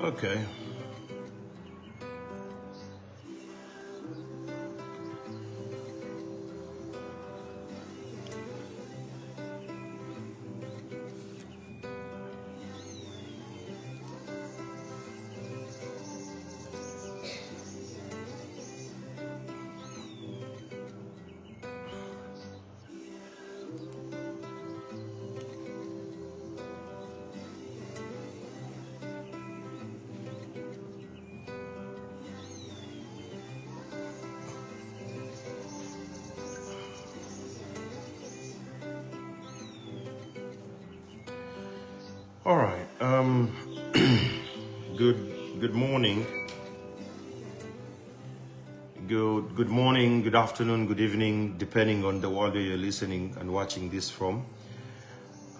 Okay. All right. Good morning. Good morning, good afternoon, good evening, depending on the world where you're listening and watching this from.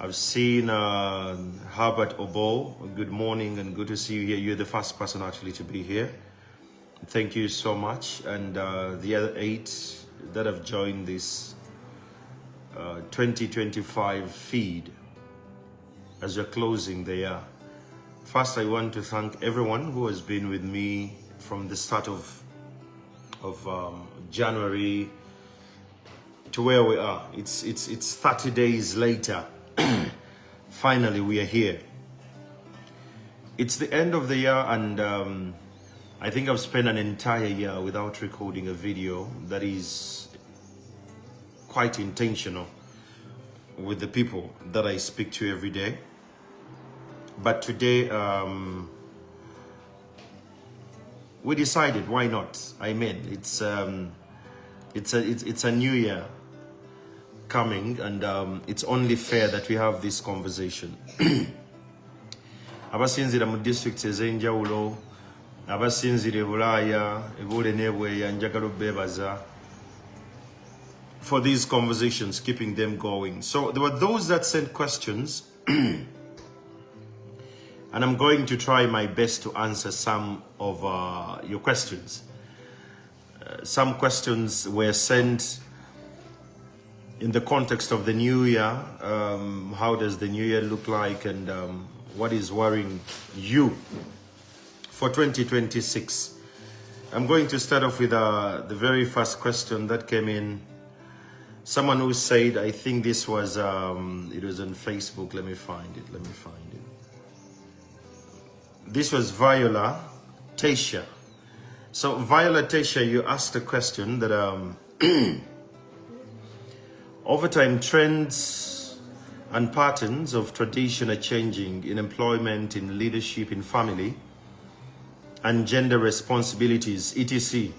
I've seen Herbert Obo. Good morning and good to see you here. You're the first person actually to be here. Thank you so much. And the other 8 that have joined this 2025 feed as we're closing the year. First, I want to thank everyone who has been with me from the start of January to where we are. It's 30 days later. Finally, we are here. It's the end of the year, and I think I've spent an entire year without recording a video that is quite intentional with the people that I speak to every day. But today, we decided, why not? I mean, it's a new year coming, and it's only fair that we have this conversation. Abasinzira mu districts ez'enjawulo, abasinzira e Bulaaya, Ebule n'Ebweya, njagala obbeebaza for these conversations, keeping them going. So there were those that sent questions, and I'm going to try my best to answer some of your questions. Some questions were sent in the context of the new year. How does the new year look like, and what is worrying you for 2026? I'm going to start off with the very first question that came in. Someone who said, I think this was, it was on Facebook. Let me find it. This was Viola Tasha. So Viola Tasha, you asked a question that over time trends and patterns of tradition are changing in employment, in leadership, in family, and gender responsibilities, etc.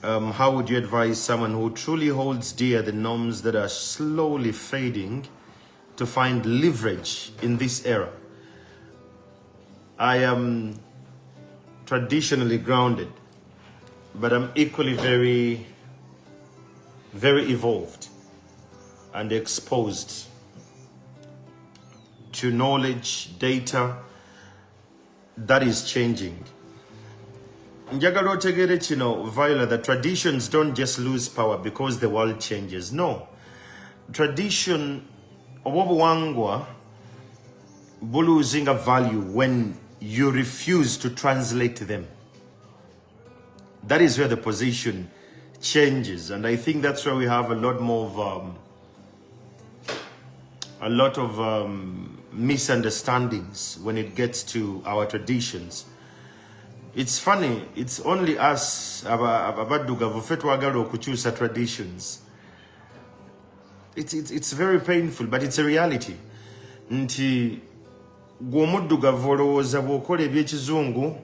How would you advise someone who truly holds dear the norms that are slowly fading to find leverage in this era? I am traditionally grounded, but I'm equally very, very evolved and exposed to knowledge, data that is changing. Njagala otegere kino, Viola, that traditions don't just lose power because the world changes. No. Tradition, obuwangwa, losing a value when you refuse to translate them. That is where the position changes, and I think that's where we have a lot more of misunderstandings when it gets to our traditions. It's funny, it's only us abadugavu fe twagala okukyusa traditions. It's very painful, but it's a reality. Nti gw'omuddugavu olowooza bw'okola eby'ekizungu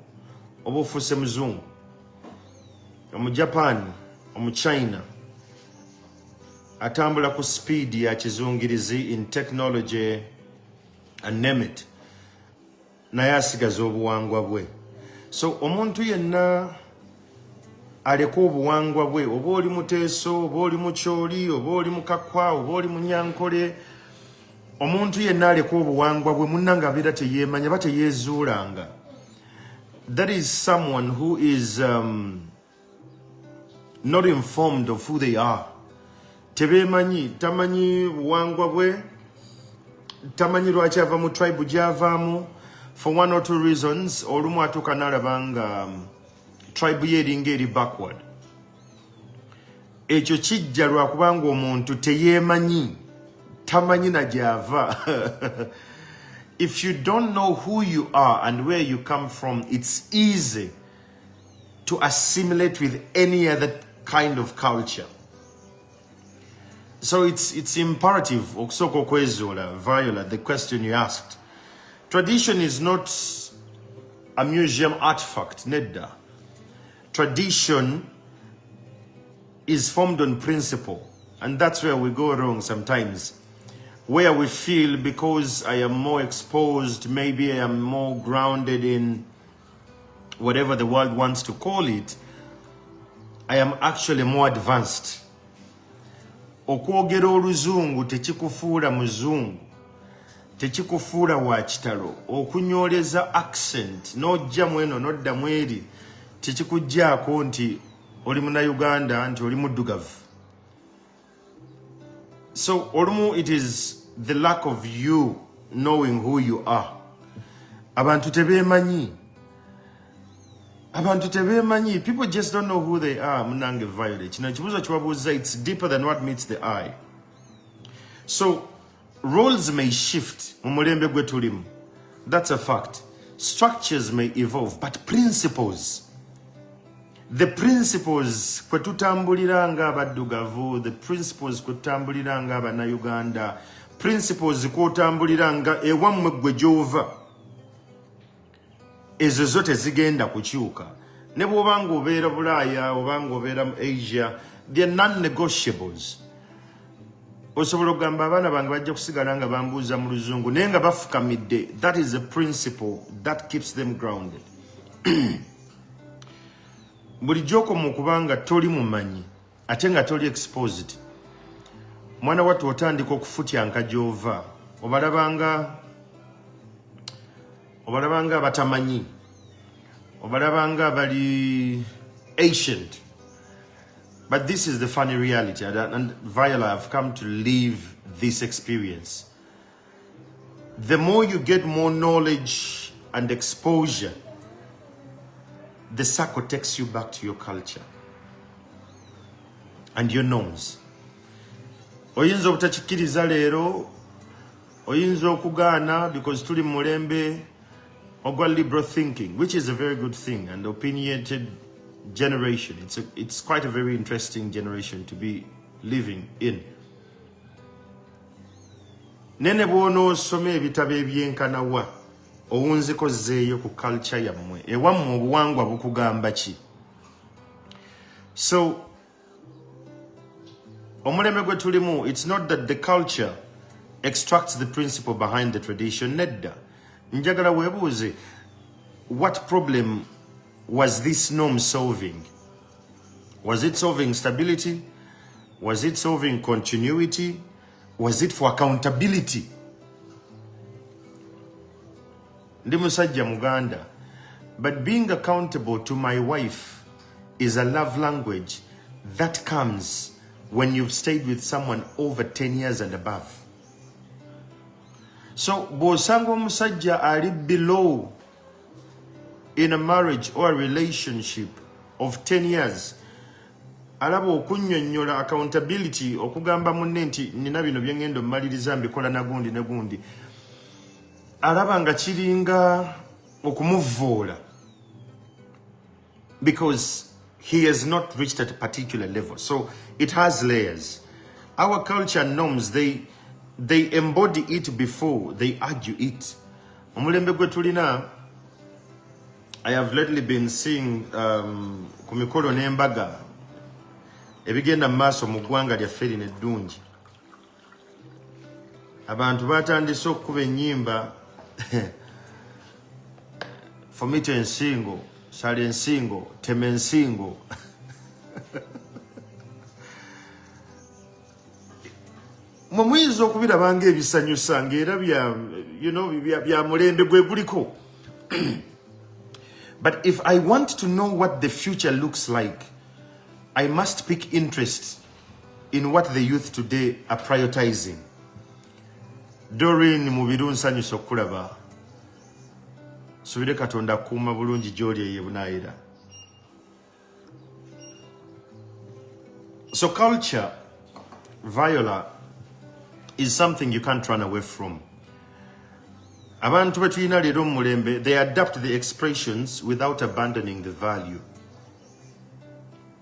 oba ofuuse muzungu. Omujapaani, omuchina atambula ku speed ya kizungirizi in technology and name it, naye asigaza obuwangwa bwe. So omuntu yenna aleka obuwangwa bwe, oba oli Muteeso, oba oli Mukyoli, oba oli Mukakwa, oba oli Munyankole. Omuntu yenna aleka obuwangwa bwe, munnanga abeera teyeemanya ba teyeezuulanga. That is someone who is not informed of who they are. Tebeemanyi, tamanyi buwangwa bwe, tamanyi lwaki ava mu tribe gy'avaamu. for one or two reasons. Olumu atuuka n'alaba nga tribe ye eringa eri backward. Ekyo kijja lwakubanga omuntu teyeemanyi, tamanyi na gy'ava. If you don't know who you are and where you come from, it's easy to assimilate with any other kind of culture. So it's imperative, okusooka okwezuula, Viola, the question you asked. Tradition is not a museum artifact, nedda. Tradition is formed on principle, and that's where we go wrong sometimes. Where we feel because I am more exposed, maybe I am more grounded in whatever the world wants to call it, I am actually more advanced. Okwogera oluzungu tekikufuula muzungu, tekikufuula wa kitalo. Okunyoleza accent n'ojja mweno n'odda mweri tekikuggyako nti oli Munnayuganda, nti oli muddugavu. So olumu it is the lack of you knowing who you are. Abantu tebeemanyi. Abantu tebeemanyi. People just don't know who they are. Munange Violet. Kino ekibuuzo kiwabuuza, it's deeper than what meets the eye. So roles may shift mu mulembe gwe tulimu. That's a fact. Structures may evolve, but principles, the principles kwe tutambulira nga abaddugavu, the principles kwe tutambulira nga Abannayuganda, principles kwe tutambulira nga ewammwe gwe gy'ova, ezo zo tezigenda kukyuka. Ne bw'obanga obeera Bulaaya obanga obeera mu Asia, they're non-negotiables. Osobola okugamba abaana bange bajja kusigala nga bambuuza mu luzungu naye nga bafukamidde. That is a principle that keeps them grounded. Bulijjo okoma okubanga toli mumanyi ate nga toli exposed, mwana wattu otandika okufutyanka gy'ova, obalabanga abatamanyi, obalabanga bali ancient. But this is the funny reality, and Viola, I've come to live this experience. The more you get more knowledge and exposure, the circle takes you back to your culture and your norms. Oyinza obutakikiriza leero, oyinza okugaana because tuli mulembe ogwa liberal thinking, which is a very good thing, and opinionated generation. It's quite a very interesting generation to be living in. Nene bwono osoma ebitabo ebyenkanawa owunzikozeeyo ku culture yammwe, ewammwe obuwangwa bukugamba ki? So omulembe gwe tulimu, it's not that the culture extracts the principle behind the tradition, nedda. Njagala weebuuze, what problem was this norm solving? Was it solving stability? Was it solving continuity? Was it for accountability? Ndi musajja Muganda, but being accountable to my wife is a love language that comes when you've stayed with someone over 10 years and above. So bw'osanga omusajja ali below in a marriage or a relationship of 10 years, alaba okunnyonnyola accountability, okugamba munne nti nina bino bye ngenda omumaliriza mbikola nagundi ne gundi, alaba nga kiringa okumuvvoola because he has not reached at a particular level. So it has layers. Our culture norms, they embody it before they argue it. Omulembe gwe tulina, I have lately been seeing ku mikolo n'embaga ebigenda mu maaso mu ggwanga lyaffe lino eddungi. Abantu batandise okukuba ennyimba fomita ensingo, sala ensingo, tema ensingo. Mwe muyinza okubiraba ng'ebisanyusa ng'era bya mulembe gwe guliko. But if I want to know what the future looks like, I must pick interest in what the youth today are prioritizing. Doreen Mubiru nsanyusa okulaba. subire Katonda kuuma bulungi gy'oli eyebunaayira. So culture, Viola, is something you can't run away from. Abantu betulina leero mu mulembe, they adapt the expressions without abandoning the value.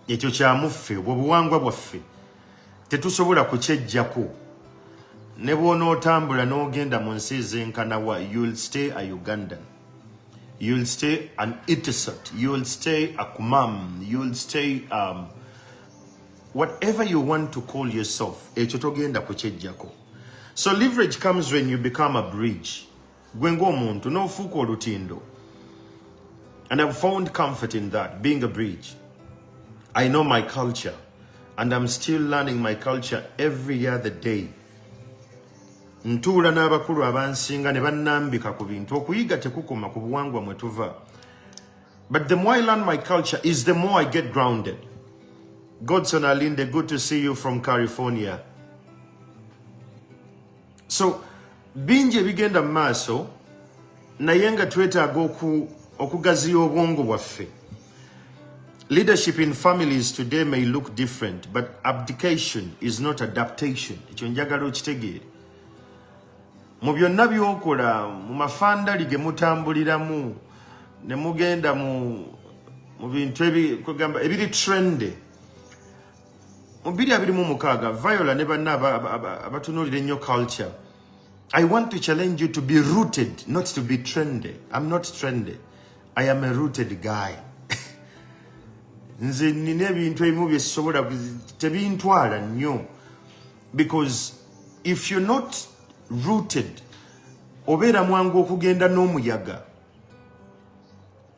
Ekyo kyamuffe, obwo buwangwa bwaffe. Tetusobola kukyejjako. Ne bw'onootambula n'ogenda mu nsi ez'enkanawa, you'll stay a Ugandan. You'll stay an Etisalat. You'll stay a Kumam. You'll stay whatever you want to call yourself. Ekyo togenda kukyejjako. So leverage comes when you become a bridge. Gwe ng'omuntu n'ofuuka olutindo. And I've found comfort in that, being a bridge. I know my culture, and I'm still learning my culture every other day. Ntuula n'abakulu abansinga ne bannambika ku bintu. Okuyiga tekukoma ku buwangwa mwe tuva. But the more I learn my culture is the more I get grounded. Godson Alinde, good to see you from California. So, bingi ebigenda mu maaso, naye nga twetaaga okugaziya obwongo bwaffe. Leadership in families today may look different, but abdication is not adaptation. Ekyo njagala okitegeere. Mu byonna by'okola, mu mafandali ge mutambuliramu, ne mugenda mu bintu ebiri trende. Mu 2026, Viola ne banna abatunuulira ennyo culture. I want to challenge you to be rooted, not to be trendy. I'm not trendy. I am a rooted guy. Nze nina ebintu ebimu bye sisobola tebintwala nnyo. Because if you're not rooted, obeera mwangu okugenda n'omuyaga.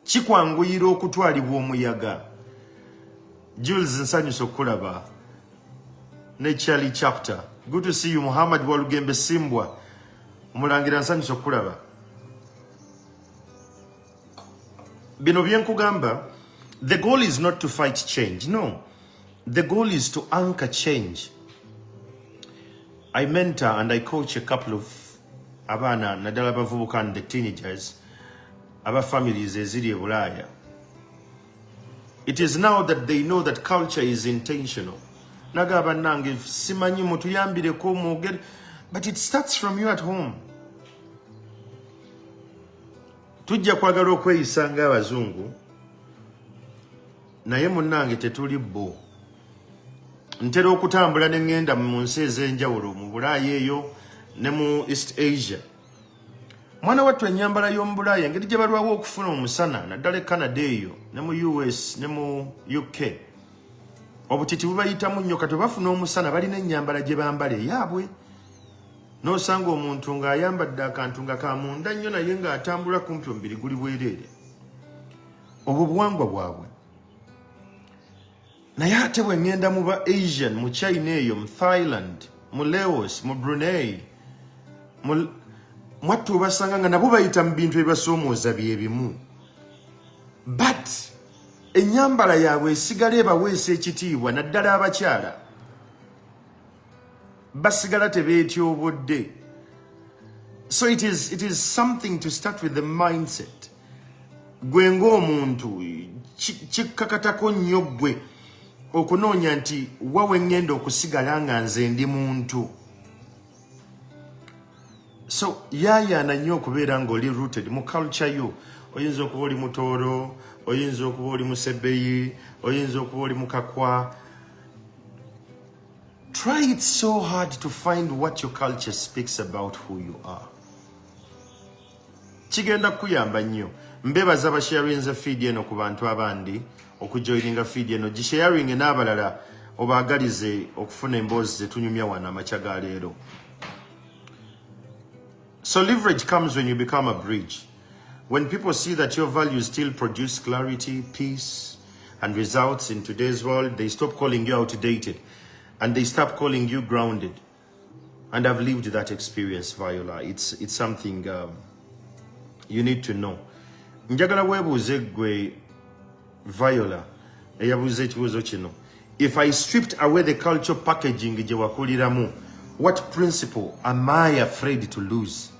Kikwanguyira okutwalibwa omuyaga. Jules nsanyusa okulaba. Ne Charlie Chapter. Good to see you, Muhammad Walugembe Simbwa. Mulangira nsanyusa okulaba. Bino byenkugamba, the goal is not to fight change. No. The goal is to anchor change. I mentor and I coach a couple of abana nadala bavubuka and the teenagers, aba families eziri e Bulaya. It is now that they know that culture is intentional. Nagaba nange simanyi mutuyambireko mwogere, but it starts from you at home. Tujja kwagala okweyisa ng'abazungu, naye munnange tetuli bo. Ntera okutambula ne ngenda mu nsi ez'enjawulo mu Bulaaya eyo ne mu East Asia. Mwana wattu ennyambala y'omu Bulaaya engeri gye balwawo okufuna omusana naddala e Canada eyo ne mu US ne mu UK. Obutiti bubayitamu nnyo kati bafuna omusana balina ennyambala gye bambala eyaabwe. N'osanga omuntu ng'ayambadde akantu nga kamunda nnyo naye ng'atambula kumpi omubiri guli bwereere. Obwo buwangwa bwabwe. Naye ate bwe ngenda mu ba Asian, mu China eyo, mu Thailand, mu Laos, mu Brunei, mwattu obasanga nga nabo bayita mu bintu ebibasoomooza bye bimu. But ennyambala yaabwe esigala ebaweesa ekitiibwa naddala abakyala. Basigala tebeetyobodde. So it is something to start with the mindset. Gwe ng'omuntu kikkakatako nnyo gwe okunoonya nti wawe ngenda okusigala nga nze ndi muntu. So yaayaana nnyo okubeera ng'oli rooted mu culture yo. Oyinza okuba oli Mutooro, oyinza okuba oli Musebeyi, oyinza okuba oli Mukakwa. Try it so hard to find what your culture speaks about who you are. Kigenda kuyamba nnyo. Mbebaza basharinze feed eno ku bantu abandi okujoininga feed eno gisharing n'abalala obaagalize okufuna emboozi zetunyumya wana amachaga leero. So leverage comes when you become a bridge. When people see that your values still produce clarity, peace, and results in today's world, they stop calling you outdated and they start calling you grounded. And I've lived that experience, Viola. It's something you need to know. Njagala webuuze gwe Viola eyabuuza ekibuuzo kino. If I stripped away the cultural packaging gye wakuliramu, what principle am I afraid to lose?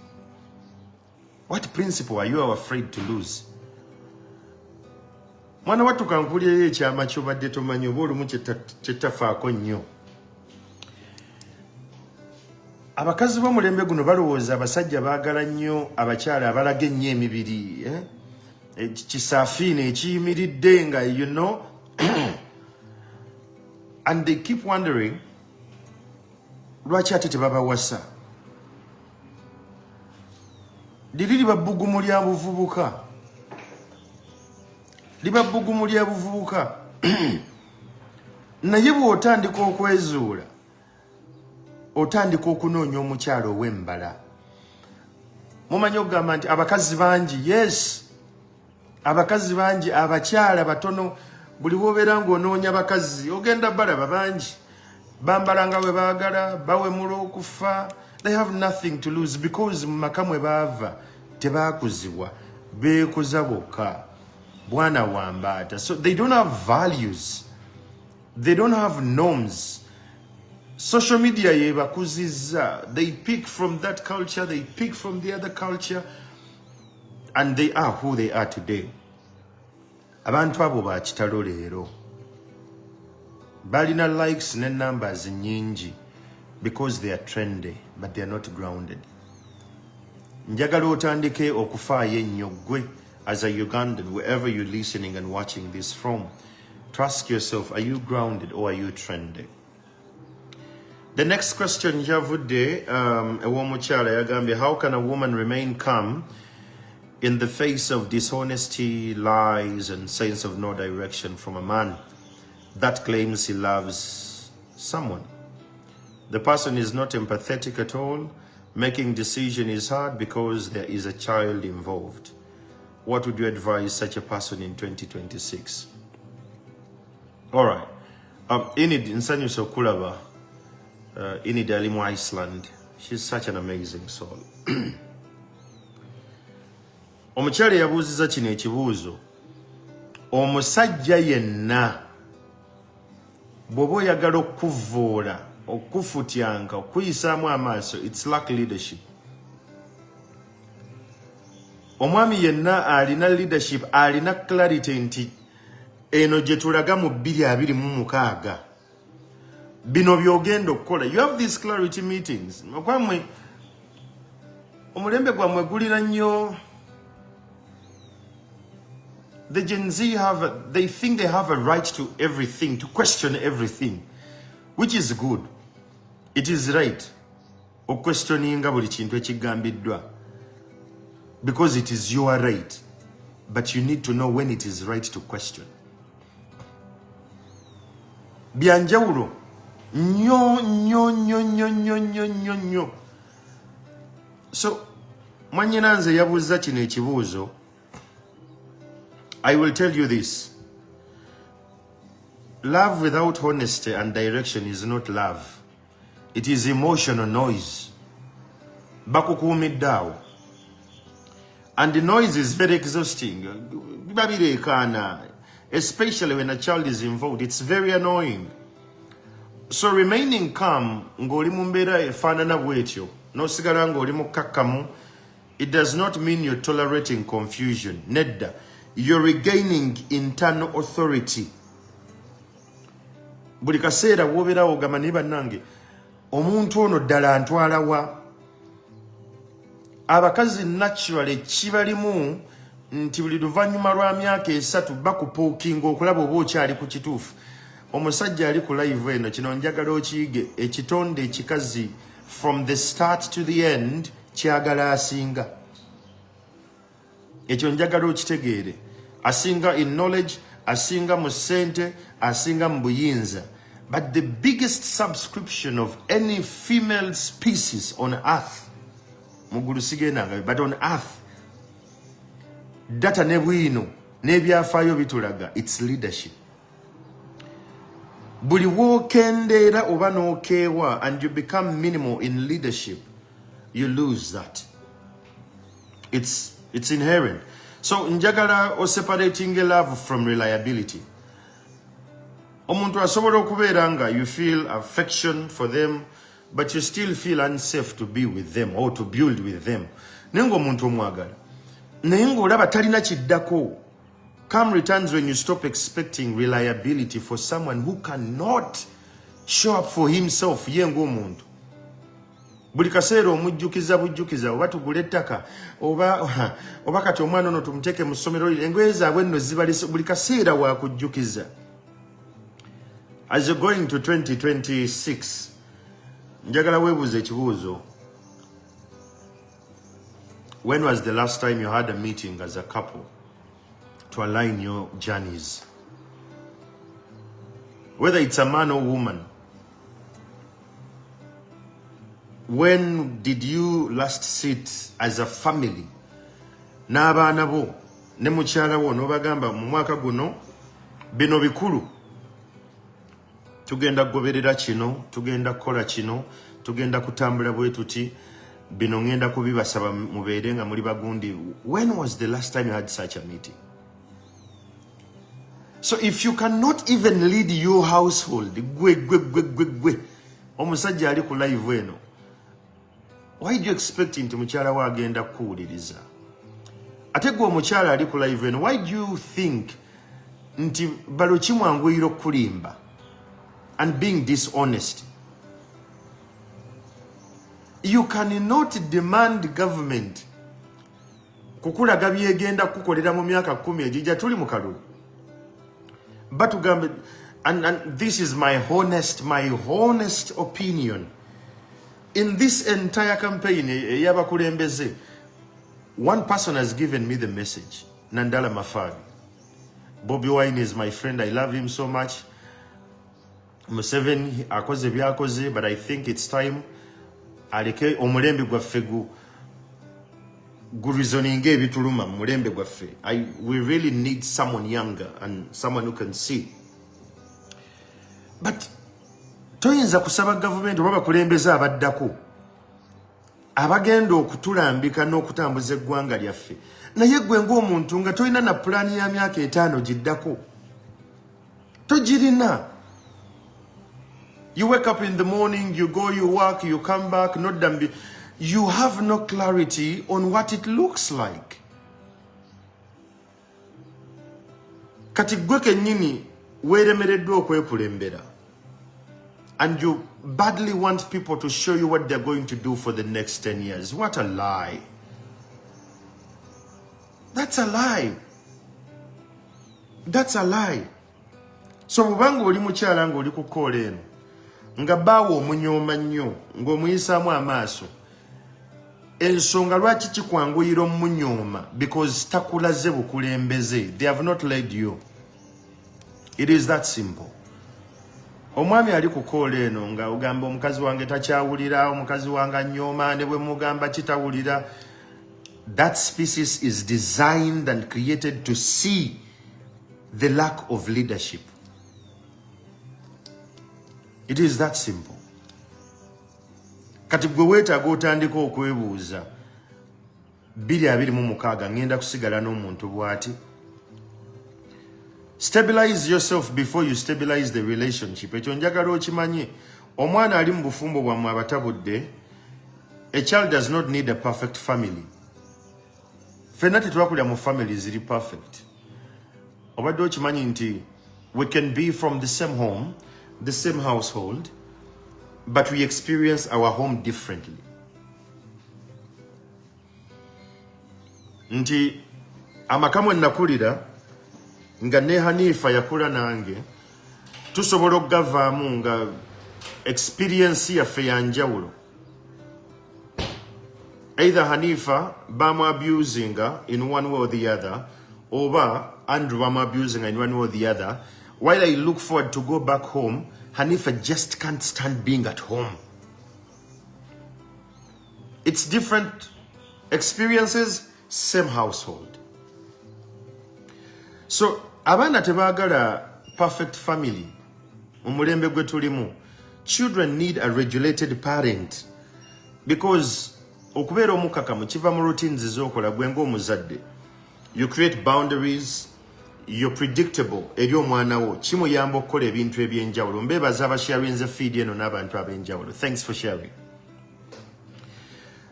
What principle are you afraid to lose? Mwana watu kankulia ekyama kyobadde tomanyi oba olumu kyetafaako nnyo. Abakazi b'omulembe guno balowooza abasajja baagala nnyo abakyala abalaga ennyo emibiri, kisaafiina ekiyimiridde nga you know. And they keep wondering lwaki ate tebabawasa. Liri liba bbugumu lya buvubuka. Liba bbugumu lya buvubuka. Naye bw'otandika okwezuula, otandika okunoonya omukyala ow'embala. Mumanyi okugamba nti abakazi bangi, yes, abakazi bangi, abakyala batono. Buli wobeera ng'onoonya bakazi ogenda balaba bangi bambala nga bwe baagala, bawemula okufa. They have nothing to lose because mu maka mwe baava tebaakuzibwa, beekuza bokka, bwana wa mbaata. So they don't have values, they don't have norms. Social media yebakuzizza. They pick from that culture, they pick from the other culture, and they are who they are today. Abantu abo ba kitalo leero balina likes ne numbers nyingi because they are trendy, but they are not grounded. Njagala otandike okufaayo ennyo gwe as a Ugandan, wherever you're listening and watching this from. To ask yourself, are you grounded or are you trendy? The next question javudde ew'omukyala yagambye, how can a woman remain calm in the face of dishonesty, lies, and sense of no direction from a man that claims he loves someone? The person is not empathetic at all. Making decision is hard because there is a child involved. What would you advise such a person in 2026? All right. Enid nsanyusa okulaba. Enid ali mu Iceland. She's such an amazing soul. Omukyala yabuuziza kino ekibuuzo. Omusajja yenna bw'oba oyagala okuvvoola, okufutyanga, okuyisaamu amaaso, it's lack leadership. Omwami yenna alina leadership, alina clarity nti eno gye tulaga mu 2026 bino by'ogenda okukola. You have these clarity meetings. Okwamwe omulembe gwammwe gulina nnyo. The Gen Z they think they have a right to everything, to question everything, which is good. It is right. Questioninga buli kintu ekigambiddwa, because it is your right. But you need to know when it is right to question. Byanjawulo nnyo. So mwannyinanze yabuuza kino ekibuuzo. I will tell you this. Love without honesty and direction is not love. It is emotional noise. Bakukuumiddaawo. And the noise is very exhausting. Especially when a child is involved. It's very annoying. So remaining calm, ng'oli mu mbeera efaanana bw'etyo, n'osigala ng'oli mukkakkamu, it does not mean you're tolerating confusion. Nedda. You're regaining internal authority. Buli kaseera w'obeera ogamba ne bannange, omuntu ono ddala antwala wa? Abakazi naturally kibalimu nti buli luvannyuma lwa myaka 3 bakupuukinga okulaba oba okyali ku kituufu. Omusajja ali ku live eno kino njagala okiyige, ekitonde ekikazi from the start to the end kyagala asinga. Ekyo njagala okitegeere. Asinga in knowledge, asinga mu ssente, asinga mu buyinza. But the biggest subscription of any female species on earth, mugulu sigenanga, but on earth, data ne bwino n'ebyafaayo bitulaga, it's leadership. Buli wookendeera oba n'okeewa and you become minimal in leadership, you lose that. It's inherent. So njagala o separating love from reliability. Omuntu asobola okubeera nga you feel affection for them, but you still feel unsafe to be with them or to build with them. naye ng'omuntu omwagala naye ng'olaba talina kiddako. Calm returns when you stop expecting reliability for someone who cannot show up for himself. Ye ng'omuntu buli kaseera omujjukiza oba tugula ettaka oba kati omwana ono tumuteeke mu ssomero engoye zaabwe nno zibalese buli kaseera wakujjukiza. As you're going to 2026 njagala weebuuza ekibuuzo. When was the last time you had a meeting as a couple to align your journeys? Whether it's a man or woman. When did you last sit as a family? N'abaana bo ne mukyala wo n'obagamba mu mwaka guno bino bikulu. Tugenda kugoberera kino, tugenda kukola kino, tugenda kutambula bwe tuti, bino ngenda kubibasaba mubeere nga muli bagundi. When was the last time you had such a meeting? So if you cannot even lead your household, gwe omusajja ali ku live eno, why do you expect nti mukyala wa agenda kuwuliriza? Ate gwe omukyala ali ku live eno, why do you think nti balo kimwanguyira okulimba and being dishonest? You cannot demand government kukulaga byegenda kukolera mu myaka 10 ejija tuli mu kalulu. But and this is my honest opinion. In this entire campaign, yabakulembeze, one person has given me the message. Nandala Mafari. Bobby Wine is my friend. I love him so much. Museveni akoze byakoze, but I think it's time aleke omulembe gwaffe gureasoninge ebituluma mulembe gwaffe. We really need someone younger and someone who can see. But toyinza kusaba government oba bakulembeza abaddako abagenda okutulambika n'okutambuza eggwanga lyaffe, naye gwe ng'omuntu nga tolina na pulaani ya myaka 5 giddako. Togirina. You wake up in the morning, you go, you work, you come back, not dambi. You have no clarity on what it looks like. Kati gwe kennyini weeremereddwa okwekulembera. And you badly want people to show you what they're going to do for the next 10 years. What a lie. That's a lie. That's a lie. So bubanga oli mukyala nga oli ku koola eno nga baawo omunyooma nnyo ng'omuyisaamu amaaso, ensonga lwaki kikwanguyira omunyooma? Because takulaze bukulembeze. They have not led you. It is that simple. Omwami ali ku koola eno nga ogamba omukazi wange takyawulira, omukazi wange anyooma, ne bwe mugamba kitawulira. That species is designed and created to see the lack of leadership. It is that simple. Kati gwe weetaaga otandika okwebuuza 2026 ngenda kusigala n'omuntu bw'ati. Stabilize yourself before you stabilize the relationship. Ekyo njagala okimanye. Omwana ali mu bufumbo bwammwe abatabudde. A child does not need a perfect family. Ffenna tetwakulira mu family ziri perfect. Obadde okimanyi nti we can be from the same home, the same household, but we experience our home differently. Nti amakamu nakulira nga ne Hanifa yakula nange tusobola okugavaamu nga experience yaffe yanjawulo. Either Hanifa bamu abusing in one way or the other, oba Andrew bamu abusing in one way or the other. While I look forward to go back home, Hanifa just can't stand being at home. It's different experiences, same household. So, abaana tebaagala perfect family. Omulembe gwe tulimu. Children need a regulated parent. Because okubeera omukakamu kiva mu routines ez'okola gwe ng'omuzadde. You create boundaries. You're predictable. Eri omwana wo kimuyamba okukola ebintu ebyenjawulo. Mbeebaza abasharinze feed eno n'abantu ab'enjawulo. Thanks for sharing.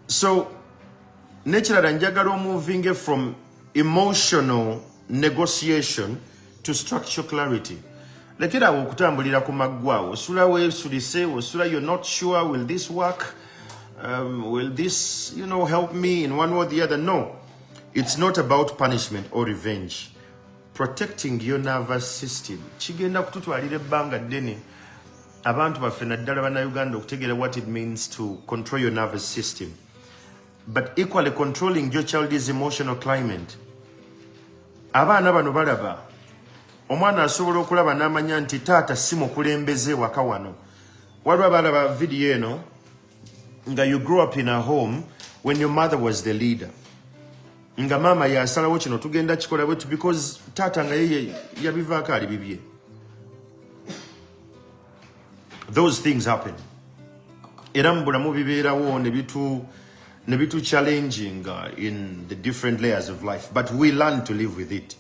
So, Nekirala njagala moving from emotional negotiation to structural clarity. Lekera okutambulira ku maggwa osula weesulise osula you're not sure will this work, will this help me in one or the other. No, it's not about punishment or revenge. Protecting your nervous system kigenda kututwalira ebbanga ddene abantu baffe naddala bannayuganda okutegeera what it means to control your nervous system, but equally controlling your child's emotional climate. Abaana bano balaba omwana asobola okulaba n'amanya nti taata si mukulembeze waka wano. Waliwo balaba video eno nga you grew up in a home when your mother was the leader, nga mama yasalawo kino tugenda kikola bwetu because taata nga yeye yabivaako ali bibye. Those things happen. Era mu bulamu bibeerawo ne bitu challenging in the different layers of life, but we learn to live with it.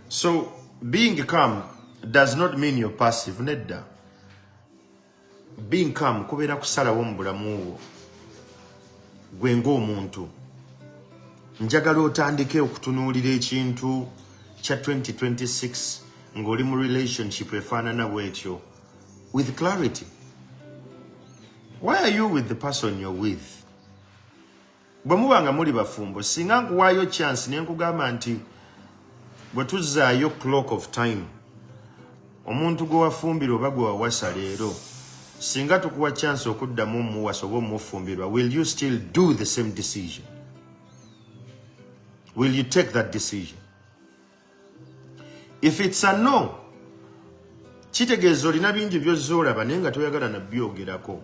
So being calm does not mean you're passive. Nedda. Being calm kubeera kusalawo mu bulamu bwo gwe ng'omuntu. Njagala otandike okutunuulira ekintu kya 2026 ng'oli mu relationship efaanana bw'etyo with clarity. Why are you with the person you're with? Bwe muba nga muli bafumbo singa nkuwaayo chance ne nkugamba nti bwe tuzzaayo clock of time omuntu gwe wafumbirwa oba gwe wawasa leero singa tukuwa chance okuddamu omuwasa oba omufumbirwa, will you still do the same decision? Will you take that decision? If it's a no, kitegeeza olina bingi by'ozza olaba naye nga toyagala nabyogerako.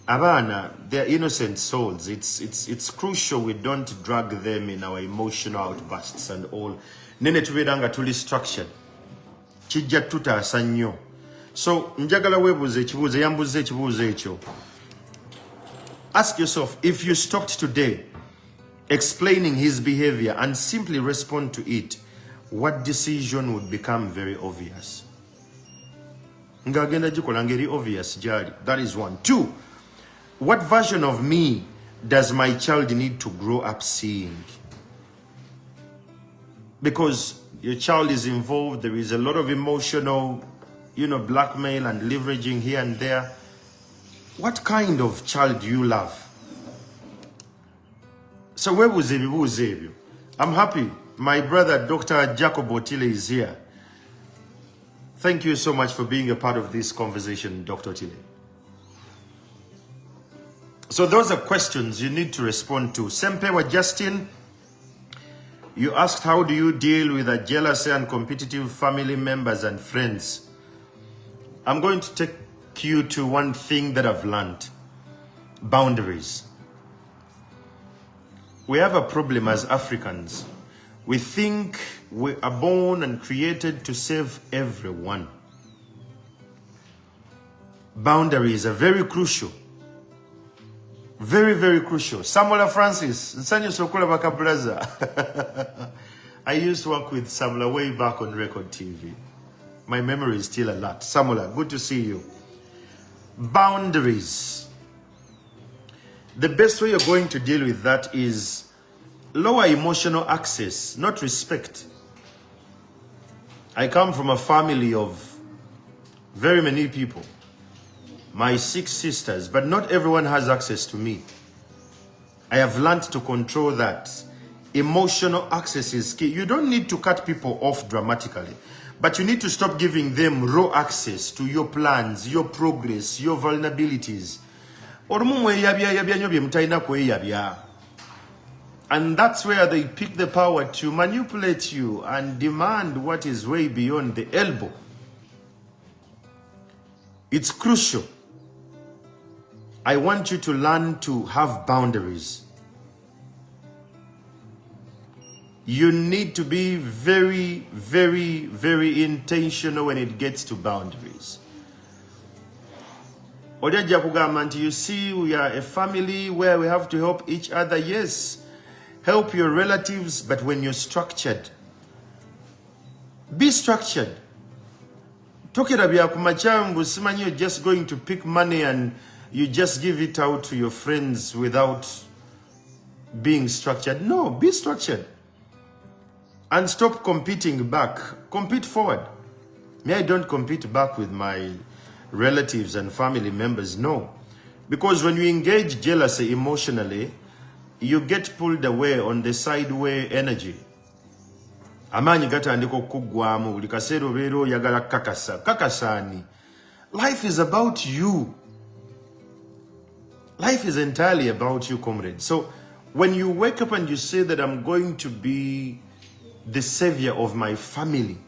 Abaana, they're innocent souls. It's crucial we don't drag them in our emotional outbursts and all. Nene tubeera nga tuli structured. Kijja tutaasa nnyo. So njagala weebuuze ekibuuzo, yambuuza ekibuuzo ekyo. Ask yourself, if you stopped today explaining his behavior and simply respond to it, what decision would become very obvious? Ngagenda gikola ngeri obvious gyali. That is one. Two, what version of me does my child need to grow up seeing? Because your child is involved, there is a lot of emotional, blackmail and leveraging here and there. What kind of child do you love? So where was Ebibu? I'm happy. My brother, Dr. Jacob Otile, is here. Thank you so much for being a part of this conversation, Dr. Otile. So those are questions you need to respond to. Sempewa Justin, you asked, how do you deal with a jealousy and competitive family members and friends? I'm going to take you to one thing that I've learned. Boundaries. We have a problem as Africans. We think we are born and created to save everyone. Boundaries are very crucial. Very, very crucial. Samuel Francis, Nsanyo Sokola Baka brother. I used to work with Samuel way back on Record TV. My memory is still alert. Samuel, good to see you. Boundaries. The best way you're going to deal with that is lower emotional access, not respect. I come from a family of very many people. My 6 sisters, but not everyone has access to me. I have learned to control that. Emotional access is key. You don't need to cut people off dramatically, but you need to stop giving them raw access to your plans, your progress, your vulnerabilities. And that's where they pick the power to manipulate you and demand what is way beyond the elbow. It's crucial. I want you to learn to have boundaries. You need to be very, very, very intentional when it gets to boundaries. You see, we are a family where we have to help each other. Yes, help your relatives, but when you're structured, be structured. You're just going to pick money and you just give it out to your friends without being structured. No, be structured. And stop competing back. Compete forward. Me, I don't compete back with my relatives and family members, no. Because when you engage jealousy emotionally, you get pulled away on the sideway energy. Amaanyi gatandika okuggwaamu buli kaseera obeera oyagala kakasa. Kakasaani. Life is about you. Life is entirely about you, comrade. So when you wake up and you say that I'm going to be the savior of my family,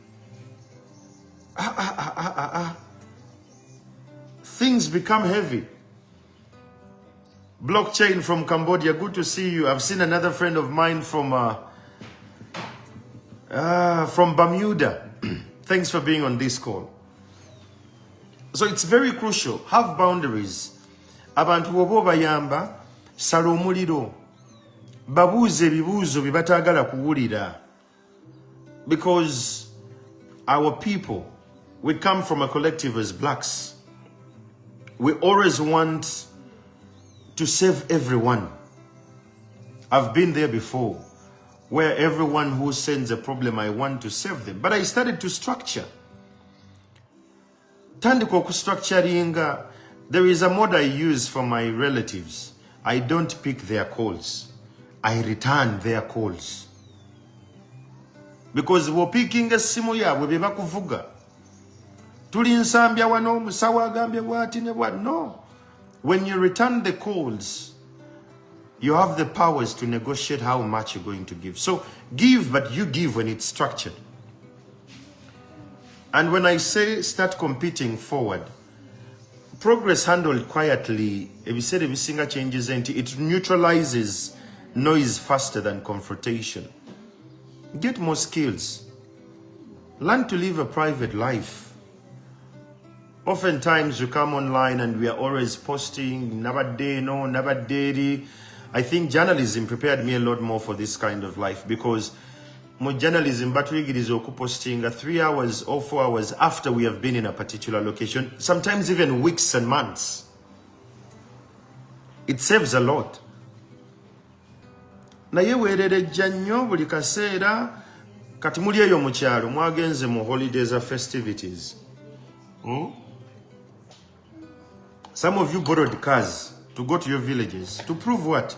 things become heavy. Blockchain from Cambodia, good to see you. I've seen another friend of mine from Bermuda. Thanks for being on this call. So it's very crucial. Have boundaries. Abantu bw'oba obayamba, sala omuliro. Babuuze ebibuuzo bye bataagala kuwulira. Because our people, we come from a collective as blacks. We always want to save everyone. I've been there before, where everyone who sends a problem, I want to save them. But I started to structure. Tandika okustructuringa. There is a mode I use for my relatives. I don't pick their calls. I return their calls. Because picking essimu yaabwe bye bakuvuga. Tuli nsambya wano musawo agambye bwati ne bwati. No. When you return the calls, you have the powers to negotiate how much you're going to give. So give, but you give when it's structured. And when I say start competing forward, progress handled quietly, changes, it neutralizes noise faster than confrontation. Get more skills. Learn to live a private life. Oftentimes you come online and we are always posting, nabadeno, nabaderi. I think journalism prepared me a lot more for this kind of life, because more journalism batwigiriza okupostinga 3 hours or 4 hours after we have been in a particular location, sometimes even weeks and months. It saves a lot. Naye weererejja nnyo buli kaseera kati muli eyo mu kyalo mwagenze mu holidays or festivities. Some of you borrowed cars to go to your villages. To prove what?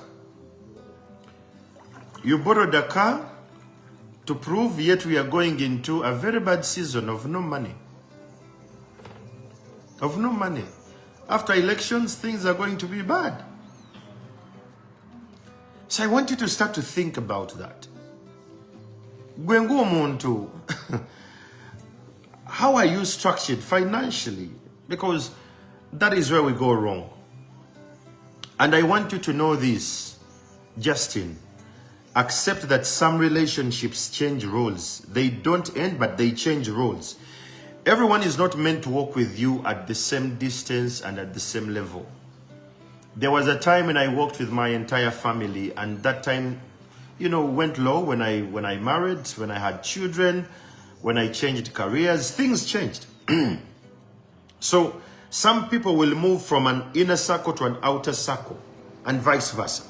You borrowed a car to prove, yet we are going into a very bad season of no money. Of no money. After elections, things are going to be bad. So I want you to start to think about that. Gwengu omuntu, how are you structured financially? Because that is where we go wrong. And I want you to know this, Justin. Accept that some relationships change roles. They don't end, but they change roles. Everyone is not meant to walk with you at the same distance and at the same level. There was a time when I walked with my entire family, and that time, went low when I married, when I had children, when I changed careers, things changed. So some people will move from an inner circle to an outer circle, and vice versa.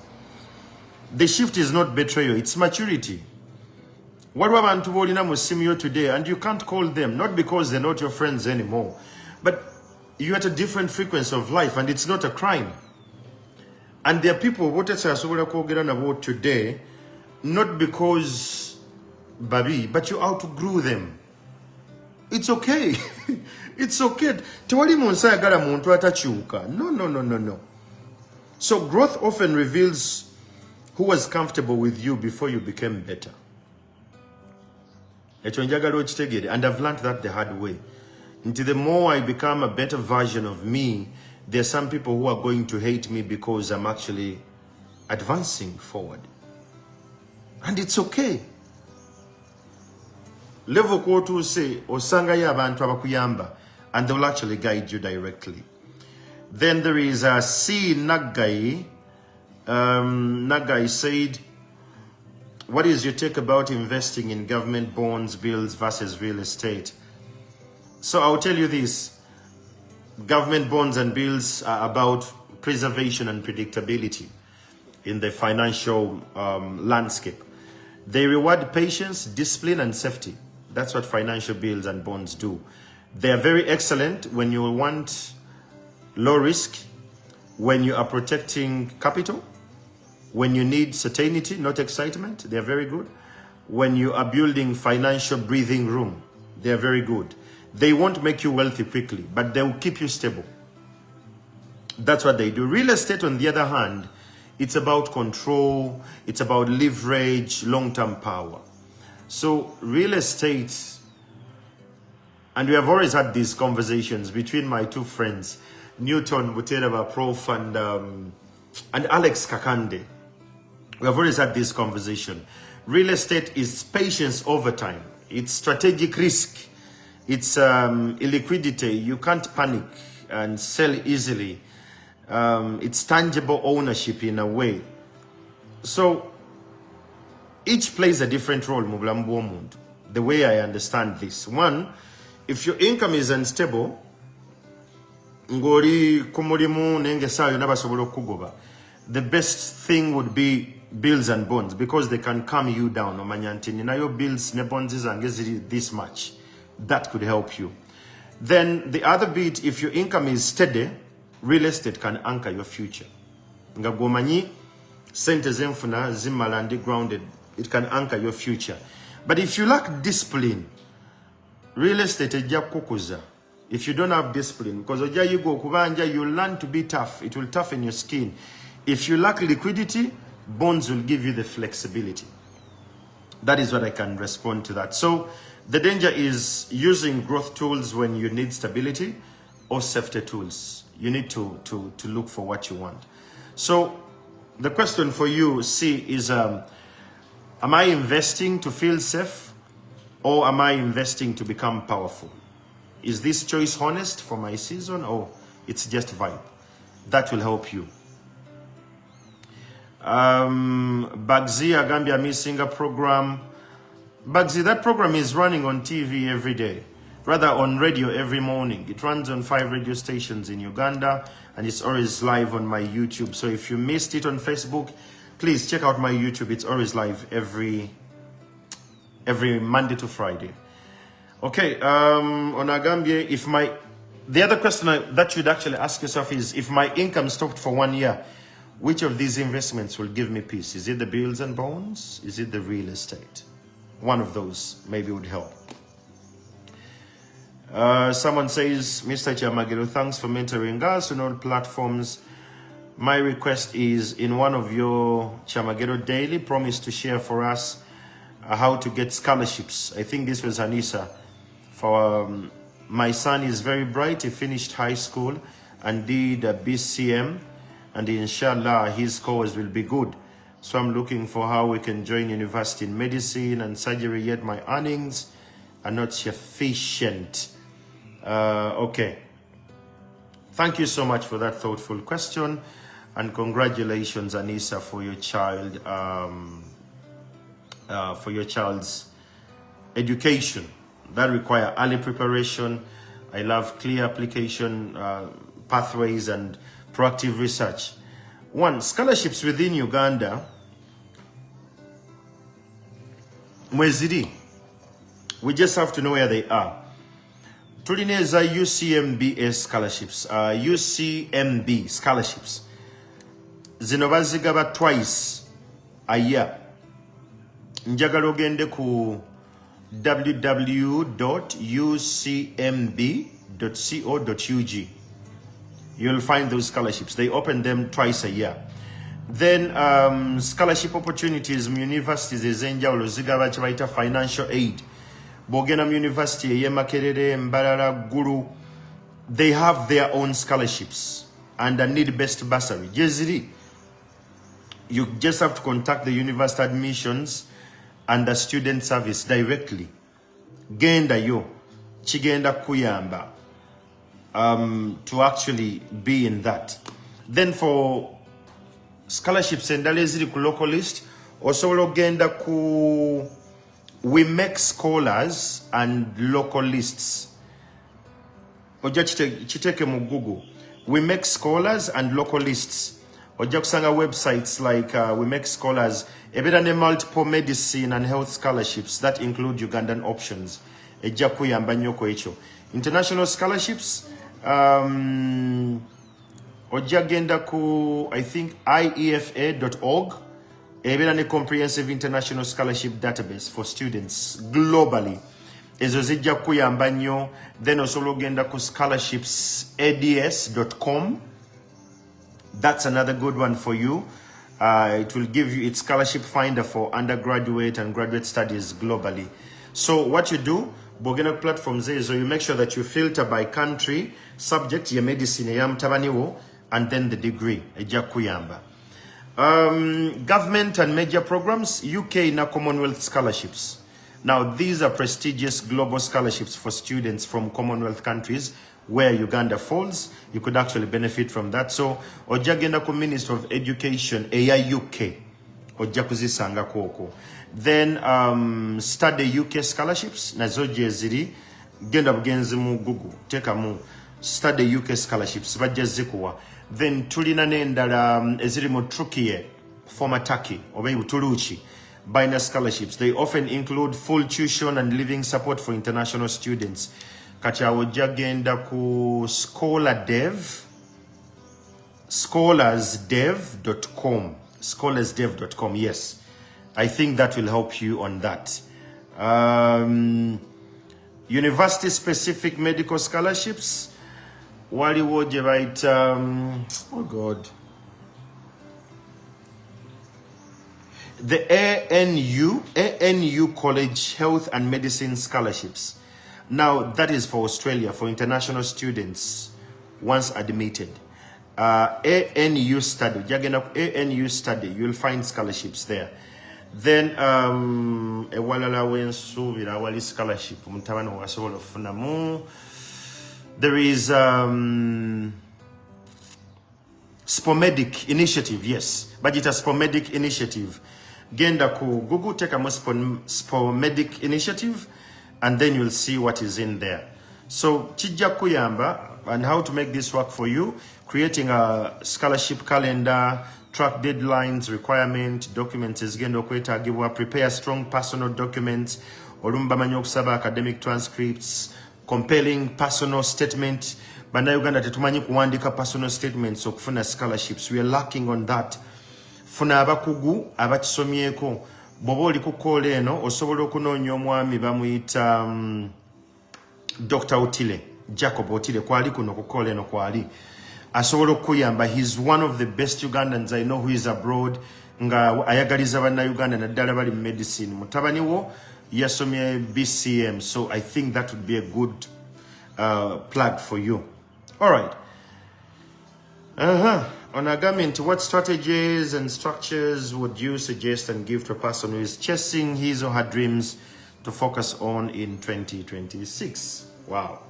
The shift is not betrayal, it's maturity. What abantu bolina mu simu today, and you can't call them, not because they're not your friends anymore, but you're at a different frequency of life, and it's not a crime. And there are people what asobola kwogera nabo today, not because babi, but you outgrew them. It's okay. It's okay. Tewali munsi ayagala muntu atakyuka. No. So growth often reveals who was comfortable with you before you became better. And I've learned that the hard way. Until the more I become a better version of me, there are some people who are going to hate me because I'm actually advancing forward. And it's okay. Level kwotu say osanga ya abantu abakuyamba, and they will actually guide you directly. Then there is a C Nagai. Nagai said, what is your take about investing in government bonds, bills versus real estate? So I'll tell you this. Government bonds and bills are about preservation and predictability in the financial landscape. They reward patience, discipline, and safety. That's what financial bills and bonds do. They are very excellent when you want low risk, when you are protecting capital, when you need certainty, not excitement. They are very good. When you are building financial breathing room, they are very good. They won't make you wealthy quickly, but they will keep you stable. That's what they do. Real estate, on the other hand, it's about control, it's about leverage, long-term power. So real estate, and we have always had these conversations between my two friends, Newton Buteraba Prof and Alex Kakande. We have always had this conversation. Real estate is patience over time. It's strategic risk. It's illiquidity. You can't panic and sell easily. It's tangible ownership in a way. So each plays a different role, the way I understand this. One, if your income is unstable, the best thing would be bills and bonds, because they can calm you down. Your bills ne bonds is this much. That could help you. Then the other bit, if your income is steady, real estate can anchor your future. Grounded, it can anchor your future. But if you lack discipline, real estate if you don't have discipline, because you learn to be tough, it will toughen your skin. If you lack liquidity, bonds will give you the flexibility. That is what I can respond to that. So the danger is using growth tools when you need stability, or safety tools. You need to look for what you want. So the question for you, C, is am I investing to feel safe, or am I investing to become powerful? Is this choice honest for my season, or it's just vibe? That will help you. Bagzi Agambia missing a program. Bagzi, that program is running on TV every day, rather on radio every morning. It runs on 5 radio stations in Uganda, and it's always live on my YouTube. So if you missed it on Facebook, please check out my YouTube. It's always live every Monday to Friday. Okay, on Agambia, the other question that you'd actually ask yourself is, if my income stopped for 1 year, which of these investments will give me peace? Is it the bills and bonds? Is it the real estate? One of those maybe would help. Someone says, Mr. Chamagero, thanks for mentoring us on all platforms. My request is, in one of your Chamagero Daily, promise to share for us how to get scholarships. I think this was Anissa. For my son is very bright. He finished high school and did a BCM, and inshallah his scores will be good. So I'm looking for how we can join university in medicine and surgery, yet my earnings are not sufficient. Okay. Thank you so much for that thoughtful question, and congratulations, Anissa, for your child's education. That require early preparation. I love clear application pathways and proactive research. One, scholarships within Uganda. Mwezidi. We just have to know where they are. Tulineza UCMB scholarships. UCMB scholarships. Zino bazigaba twice a year. Njagala ogende ku www.ucmb.co.ug. You'll find those scholarships. They open them twice a year. Then scholarship opportunities in universities ezenjawulo zigaba kyebayita financial aid. Bogenham University, Makerere, Mbarara, Guru, they have their own scholarships and a need-based bursary. Jeziri, you just have to contact the university admissions and the student service directly. Genda yo, chigenda kuyamba to actually be in that. Then for scholarships and daleziri ku local list, osobola genda ku we make scholars and local lists. Oja chiteke mu Google. We make scholars and local lists. Ojja kusanga websites like We Make Scholars, ebera multiple medicine and health scholarships that include Ugandan options. Ejja kuyamba nnyo ku ekyo. International scholarships, ojja genda ku, I think, IEFA.org. Ebera ne comprehensive international scholarship database for students globally. Ezo zijja kuyamba nnyo. Then osobola ogenda ku scholarshipsads.com. That's another good one for you. It will give you its scholarship finder for undergraduate and graduate studies globally. So what you do, bogena platforms is, so you make sure that you filter by country, subject, your medicine, and then the degree. Government and major programs, UK na Commonwealth scholarships. Now, these are prestigious global scholarships for students from Commonwealth countries where Uganda falls. You could actually benefit from that. So, ojagenda ku Minister of Education, AIUK, ojakuzisanga koko. Then, study UK scholarships, nazo jeziri, genda bugenzi mu Google, teka mu, study UK scholarships, bajja zikuwa. Then, tulina nendala eziri mu Turkey, former Turkey, oba Uturuki, Bina scholarships. They often include full tuition and living support for international students. Kati awojja genda ku scholarsdev.com. Scholarsdev.com, yes. I think that will help you on that. University-specific medical scholarships. Waliwo je right, oh God. The ANU College Health and Medicine Scholarships. Now, that is for Australia, for international students, once admitted. ANU study, ANU study, you'll find scholarships there. Then, scholarship. There is Spomedic Initiative, yes, but it's a Spomedic Initiative. Genda ku Google, take a Spomedic Initiative, and then you'll see what is in there. So, Chija Kuyamba, and how to make this work for you, creating a scholarship calendar, track deadlines, requirement, documents, is gendo kweta givewa, prepare strong personal documents, olumba manyokusaba academic transcripts, compelling personal statement. Bana Uganda tetumanyi kuwandika personal statements okufuna scholarships. We are lacking on that. Funa abakugu abakisomyeko. Bobo oli ku call eno osobola okunoonya omwami bamuyita Dr. Otile, Jacob Otile kwali kuno ku call eno kwali. Asobola okuyamba. He's one of the best Ugandans I know who is abroad nga ayagaliza banna Uganda naddala bali mu medicine. Mutabani wo yasomye BCM, so I think that would be a good plug for you. All right. On a government, what strategies and structures would you suggest and give to a person who is chasing his or her dreams to focus on in 2026? Wow.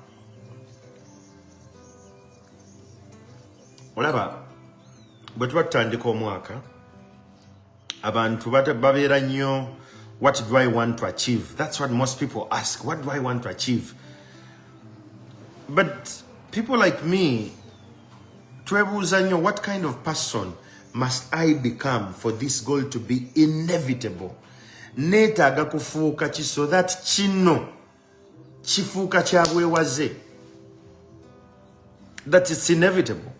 Olaba, but what tandika omwaka abantu babeera nnyo, what do I want to achieve? That's what most people ask. What do I want to achieve? But people like me, what kind of person must I become for this goal to be inevitable? Netaga kufuuka ki so that kino kifuuka kya bwewaze, that it's inevitable.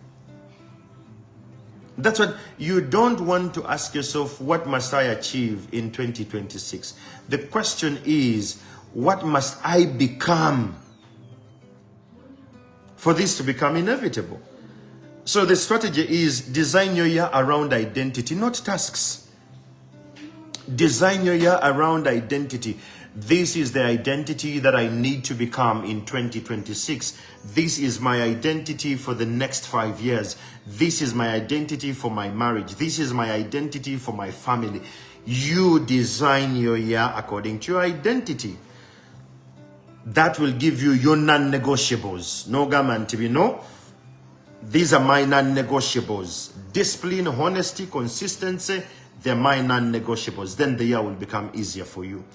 That's what you don't want to ask yourself, what must I achieve in 2026? The question is, what must I become for this to become inevitable? So the strategy is design your year around identity, not tasks. Design your year around identity. This is the identity that I need to become in 2026. This is my identity for the next 5 years. This is my identity for my marriage. This is my identity for my family. You design your year according to your identity. That will give you your non-negotiables. No government, you know. These are my non-negotiables. Discipline, honesty, consistency, they're my non-negotiables. Then the year will become easier for you.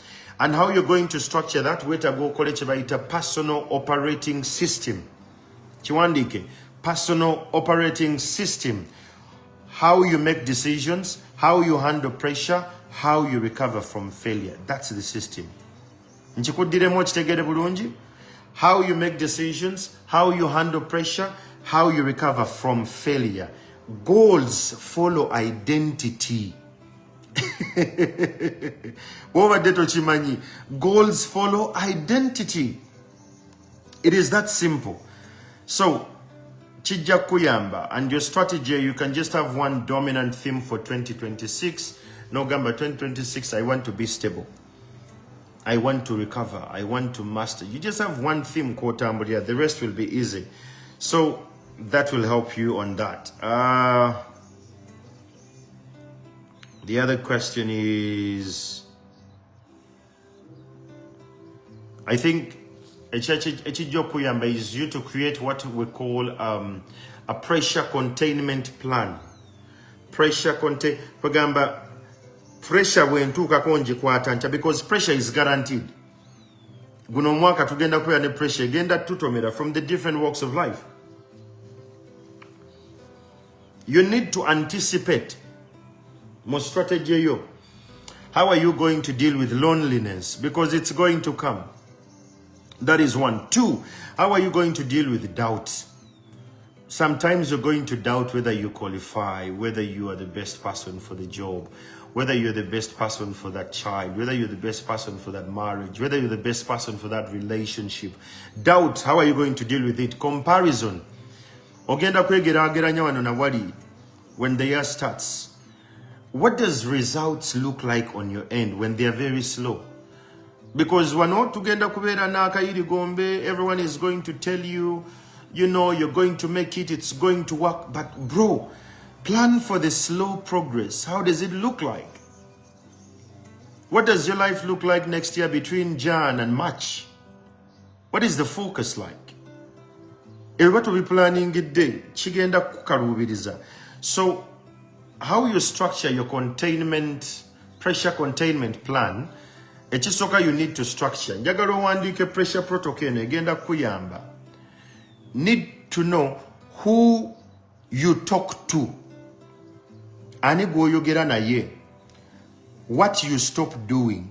And how you're going to structure that, wait a go college about a personal operating system. Chiwandike, personal operating system. How you make decisions, how you handle pressure, how you recover from failure. That's the system. How you make decisions, how you handle pressure, how you recover from failure. Goals follow identity. Goals follow identity. It is that simple. So, Chijja Kuyamba, and your strategy, you can just have one dominant theme for 2026. No, Gamba, 2026, I want to be stable. I want to recover. I want to master. You just have one theme, Kotambulia. The rest will be easy. So, that will help you on that. The other question is, I think, Echijja Kuyamba is you to create what we call a pressure containment plan. Pressure contain. Kugamba pressure wentuka konji kwatancha because pressure is guaranteed. Guno mwaka tugenda kuya ne pressure genda tutomera from the different walks of life. You need to anticipate. More strategy yo. How are you going to deal with loneliness? Because it's going to come. That is one. Two, how are you going to deal with doubt? Sometimes you're going to doubt whether you qualify, whether you are the best person for the job, whether you're the best person for that child, whether you're the best person for that marriage, whether you're the best person for that relationship. Doubt, how are you going to deal with it? Comparison. Ogenda kwegerageranya wano na wali when the year starts. What does results look like on your end when they are very slow? Because wano tugenda kubera na akayiri gombe, everyone is going to tell you, you know, you're going to make it, it's going to work. But bro, plan for the slow progress. How does it look like? What does your life look like next year between Jan and March? What is the focus like? What are we planning it day? Chigenda kukarubiriza. So, how you structure your containment, pressure containment plan, echisoka you need to structure. Njagalo wandike pressure protocol egenda kuyamba. Need to know who you talk to. Ani goyogera na ye. What you stop doing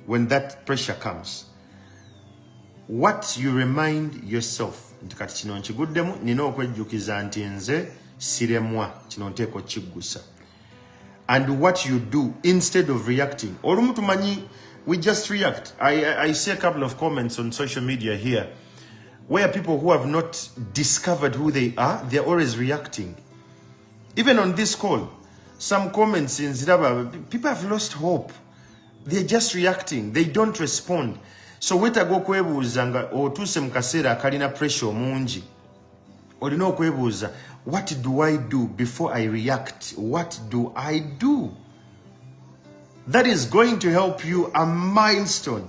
when that pressure comes. What you remind yourself. Ntikati kino nkiguddemu nina okwejjukiza nti nze siremwa kino nteeko kiggusa. And what you do instead of reacting. Olumu tumanyi, we just react. I see a couple of comments on social media here where people who have not discovered who they are, they're always reacting. Even on this call, some comments in Ziraba, people have lost hope. They're just reacting. They don't respond. So wetago kwebuuza nga otuse mukasera kalina pressure mungi. Olina okwebuuza, what do I do before I react? What do I do? That is going to help you a milestone.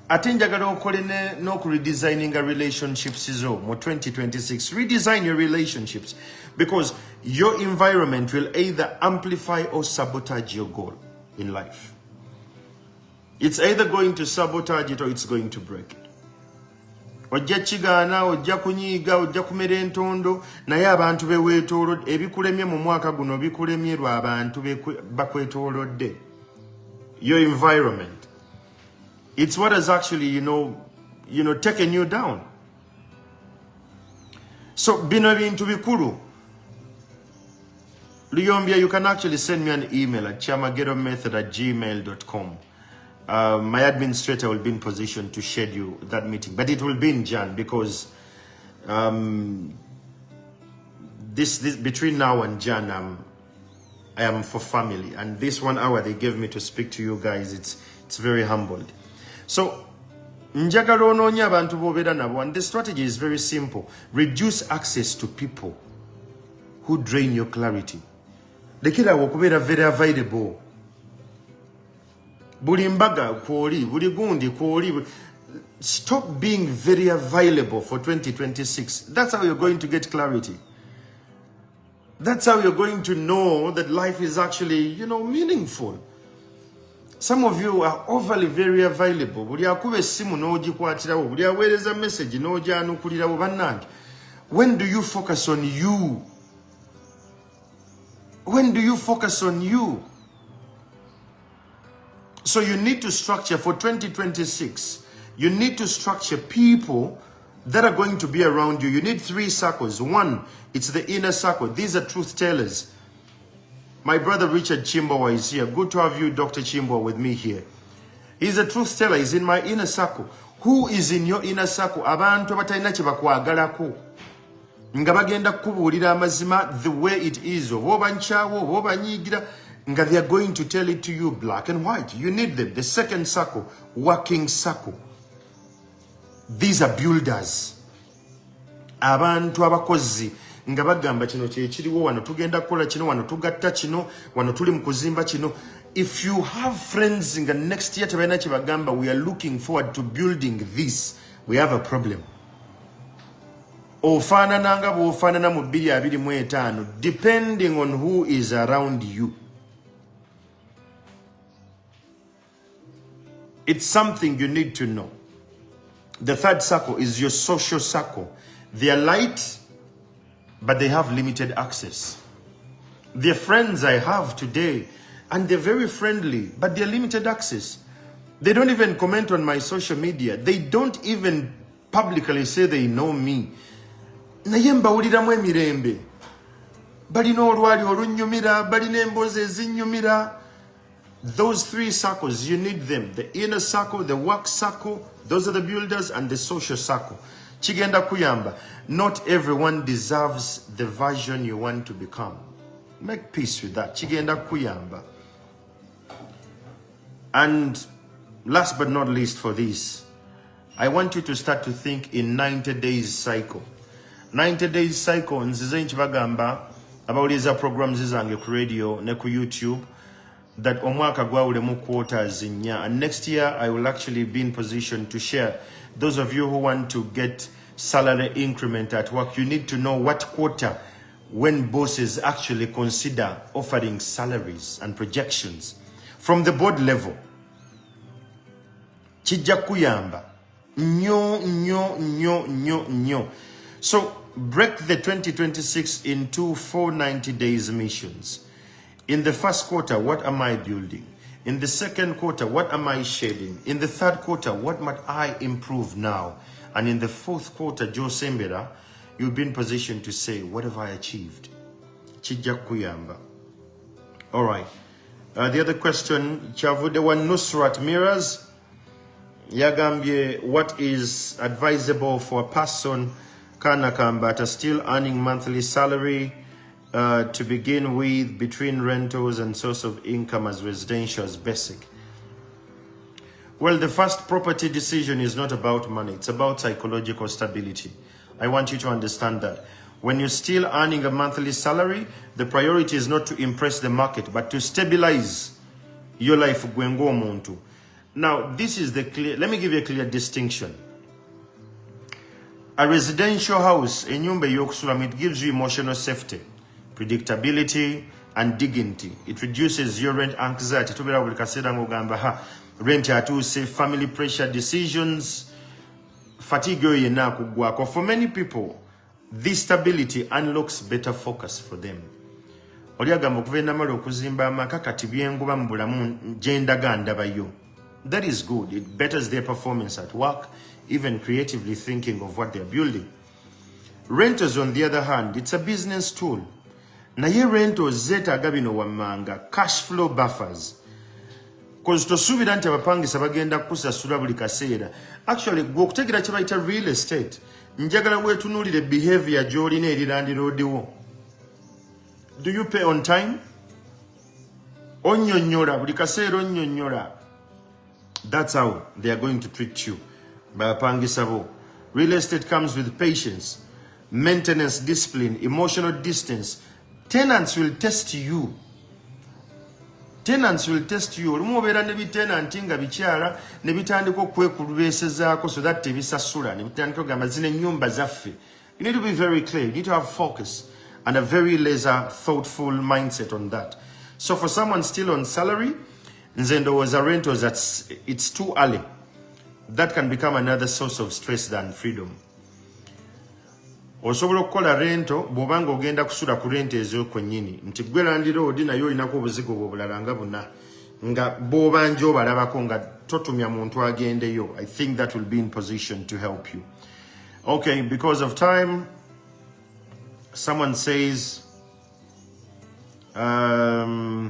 Ate njagala okole n'oku redesigning relationships izo mu 2026. Redesign your relationships because your environment will either amplify or sabotage your goal in life. It's either going to sabotage it or it's going to break it. Ojja kigana, ojja kunyiga, ojja kumera entondo, naye abantu beweetoolodde, ebikulemye mu mwaka guno bikulemye lwa abantu bakwetoolodde. Your environment. It's what has actually, you know, taken you down. So, bino bintu bikulu. Luyombia, you can actually send me an email at chamageromethod@gmail.com. My administrator will be in position to schedule that meeting, but it will be in Jan because this between now and Jan, I am for family, and this 1 hour they gave me to speak to you guys, it's very humbled. So, njagala onoonya abantu bobeera nabo, and the strategy is very simple. Reduce access to people who drain your clarity. Lekera okubeera very available. Buli mbaga kwoli, buli gundi kwoli. Stop being very available for 2026. That's how you're going to get clarity. That's how you're going to know that life is actually, meaningful. Some of you are overly very available. Buli akube simu n'ogikwatirawo, buli aweereza message n'ogyanukulirawo bannange. When do you focus on you? When do you focus on you? So you need to structure for 2026. You need to structure people that are going to be around you. You need 3 circles. 1, it's the inner circle. These are truth tellers. My brother Richard Chimbawa is here. Good to have you, Dr. Chimbawa, with me here. He's a truth teller. He's in my inner circle. Who is in your inner circle? Abantu abatalina kye bakwagalako. Nga bagenda kubuulira amazima the way it is. Oba nkyawo, oba nyigira. Nga they are going to tell it to you black and white. You need them. The second circle, working circle. These are builders. Abantu abakozi. Nga bagamba kino kyekiriwo wano tugenda kukola kino wano tugatta kino wano tuli mu kuzimba kino. If you have friends in the next year tebalina kye bagamba we are looking forward to building this, we have a problem. Ofaanana nga bw'ofaanana mu 2025 depending on who is around you. It's something you need to know. The third circle is your social circle. They are light, but they have limited access. They're friends I have today, and they're very friendly, but they're limited access. They don't even comment on my social media. They don't even publicly say they know me. Naye mbawuliramu emirembe. Balina olwali olunyumira, balina emboozi ezinyumira. Those 3 circles, you need them. The inner circle, the work circle, those are the builders, and the social circle. Chigenda kuyamba. Not everyone deserves the version you want to become. Make peace with that. Chigenda kuyamba. And last but not least for this, I want you to start to think in 90 days cycle. 90 days cycle nzize nchibagamba abawuliza programs zange ku radio ne ku YouTube that omwaka gwawulemu quarters nnya, and next year I will actually be in position to share. Those of you who want to get salary increment at work, you need to know what quarter when bosses actually consider offering salaries and projections from the board level. Kijja kuyamba nyo. So break the 2026 into 490 days missions. In the first quarter, what am I building? In the second quarter, what am I shedding? In the third quarter, what might I improve now? And in the fourth quarter, Joe Sembera, you'll be in position to say, what have I achieved? Chijja kuyamba. All right. The other question, Chavu, the one Nusrat Mirrors, Yagambye, what is advisable for a person, Kanakambata, still earning monthly salary, to begin with, between rentals and source of income as residential as basic? Well, the first property decision is not about money. It's about psychological stability. I want you to understand that. When you're still earning a monthly salary, the priority is not to impress the market, but to stabilize your life. Now, this is the clear, let me give you a clear distinction. A residential house, enyumba yokusulama, it gives you emotional safety, predictability, and dignity. It reduces your rent anxiety. Rent atuuse, family pressure, decisions, fatigue. For many people, this stability unlocks better focus for them. That is good. It betters their performance at work, even creatively thinking of what they're building. Rentals, on the other hand, it's a business tool. Naye rentals zetaaga bino wammanga, cash flow buffers. Because tosubira nti abapangisa bagenda kusasula buli kaseera. Actually, gwokutegera kye bayita real estate, njagala weetunuulire behavior gy'olina eri landlord wo. Do you pay on time? Onnyonnyola, buli kaseera onnyonnyola. That's how they are going to treat you. Bapangisa bo. Real estate comes with patience, maintenance, discipline, emotional distance. Tenants will test you. Tenants will test you. Olumubeera ne bitenanti nga bikyala ne bitandika okwekulubeesezaako so that tebisasula ne bitandika ogamba zino ennyumba zaffe. You need to be very clear. You need to have focus and a very laser, thoughtful mindset on that. So for someone still on salary, nzendo was a rentals, it's too early. That can become another source of stress than freedom. osobola okukola rento bw'obanga ogenda kusula ku rente ezo kwennyini nti gwe landlord nayo olinako obuzigo bw'obulala nga buna nga bw'obanja obalabako nga totumya muntu agendeyo. I think that will be in position to help you. Okay, because of time, someone says, I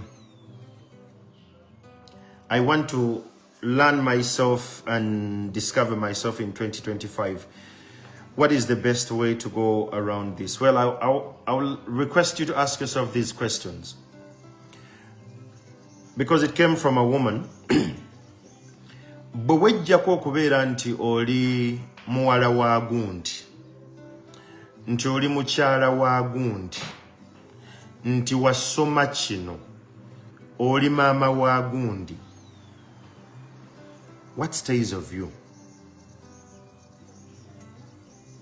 want to learn myself and discover myself in 2025. What is the best way to go around this? Well, I'll request you to ask yourself these questions. Because it came from a woman. Bwejjako okubeera nti oli muwala wa gundi, nti oli mukyala wa gundi, nti wasoma kino, oli maama wa gundi. What stays of you?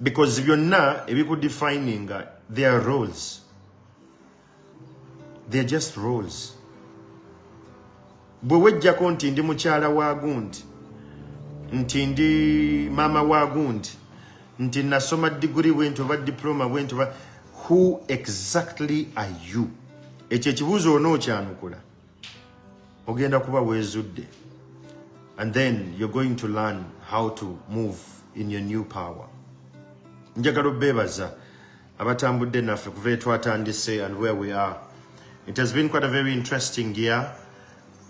Because byonna ebikudefining they are roles. They're just roles. Bwe wejjako nti ndi mukyala wa gundi, nti ndi maama wa gundi, nti nasoma degree bwenti oba diploma bwenti oba, who exactly are you? Ekyo ekibuuzo onookyanukula ogenda kuba weezudde. And then you're going to learn how to move in your new power. Njagala obeebaza abatambudde naffe kuva twatandise and where we are. It has been quite a very interesting year.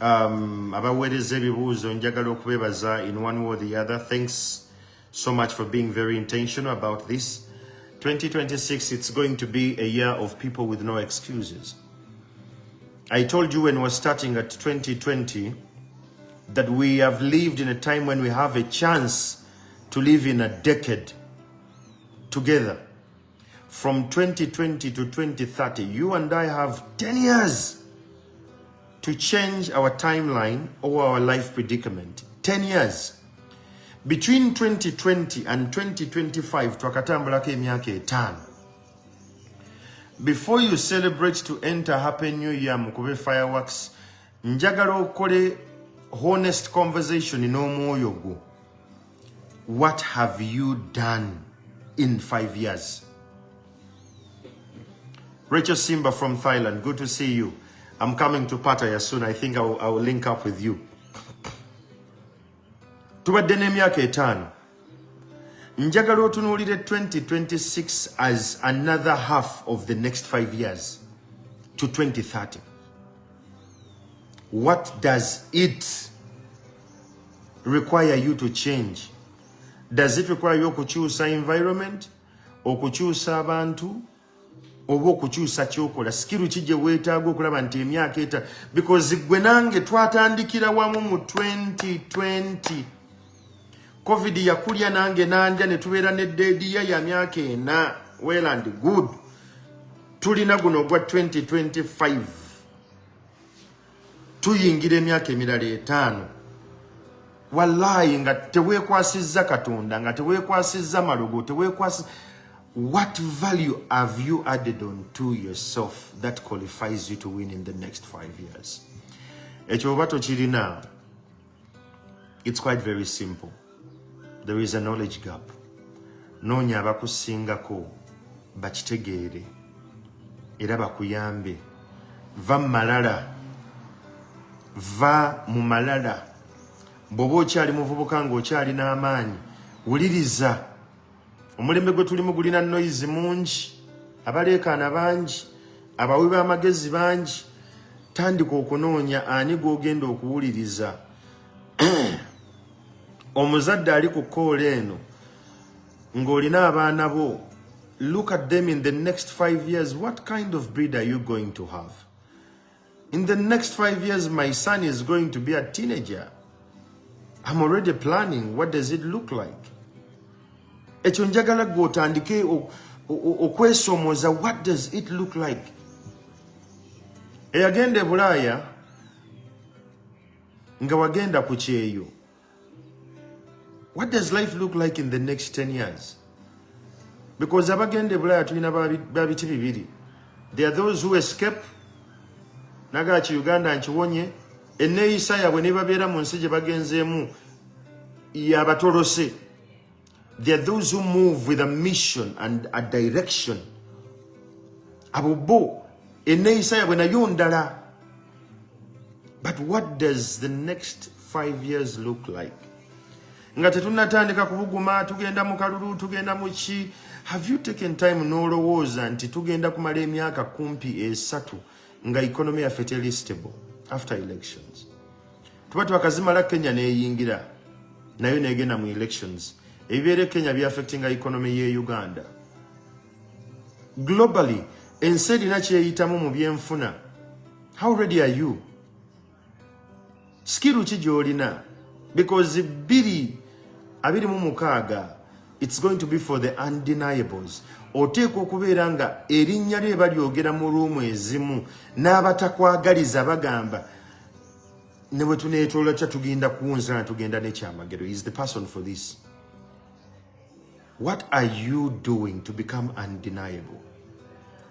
Abaweereza ebibuuzo njagala okubeebaza in one way or the other. Thanks so much for being very intentional about this. 2026, it's going to be a year of people with no excuses. I told you when we were starting at 2020 that we have lived in a time when we have a chance to live in a decade together. From 2020 to 2030, you and I have 10 years to change our timeline or our life predicament. 10 years. Between 2020 and 2025, twakatambulako emyaka 5. Before you celebrate to enter Happy New Year mukube fireworks, njagala okole honest conversation in omwoyo gwo. What have you done in 5 years? Rachel Simba from Thailand, good to see you. I'm coming to Pattaya soon. I think I will link up with you. Tubadde n'emyaka 5. Njagala otunuulire 2026 as another half of the next 5 years to 2030. What does it require you to change? Does it require you okukyusa environment, okukyusa abantu, oba okukyusa kyokola? Skill ki gye weetaaga okulaba nti emyaka 5, because gwe nange twatandikira wamu mu 2020. COVID yakulya nange nanja ne tubeera ne dediya ya myaka 4. Well and good. Tulina guno gwa 2025. Tuyingira emyaka emirala 5. Wallahi nga teweekwasizza Katonda, nga teweekwasizza malogo, teweekwasizza. What value have you added on to yourself that qualifies you to win in the next 5 years? Ekyo oba tokirina, it's quite very simple. There is a knowledge gap. Noonya abakusingako bakitegeere era bakuyambe. Va malala. Va mu malala. Bw'oba okyali muvubuka ng'okyali n'amaanyi, wuliriza. Omulembe gwe tulimu gulina noise mungi, abaleekaana bangi, abawi b'amagezi bangi. Tandika okunoonya ani gw'ogenda okuwuliriza. Omuzadde ali ku koola eno ng'olina abaana bo, look at them in the next 5 years. What kind of breed are you going to have? In the next 5 years, my son is going to be a teenager. I'm already planning. What does it look like? Ekyo njagala gwe otandike okwesomoza. What does it look like? Eyagenda e Bulaaya nga wagenda ku kyeyo. What does life look like in the next 10 years? Because abagenda e Bulaaya tulina babiti bibiri. There are those who escape. Naga ki Uganda nkiwonye. Enneeyisa yaabwe ne babeera mu nsi gye bagenzeemu yabatolose. There are those who move with a mission and a direction. Abubo, eneisa when ayondala. But what does the next 5 years look like? Ngate tunatandika kubuguma tugenda mu kalulu tugenda mu ki. Have you taken time n'olowooza nti tugenda kumala emyaka kumpi esatu nga economy yaffe teri stable after elections? Tuba twakazimala Kenya neeyingira nayo neegenda mu elections. Ebibeera Kenya bi-affectinga economy ye Uganda. Globally, ensi erina kyeyitamu mu byenfuna. How ready are you? Skill ki gy'olina? Because abiri mu mukaaga, it's going to be for the undeniables. Oteekwa okubeera nga erinnya lye balyogera mu ruumu ezimu n'abatakwagaliza bagamba ne bwe tuneetoola kya tugenda kuwunza na tugenda n'ekyamagero. He is the person for this. What are you doing to become undeniable?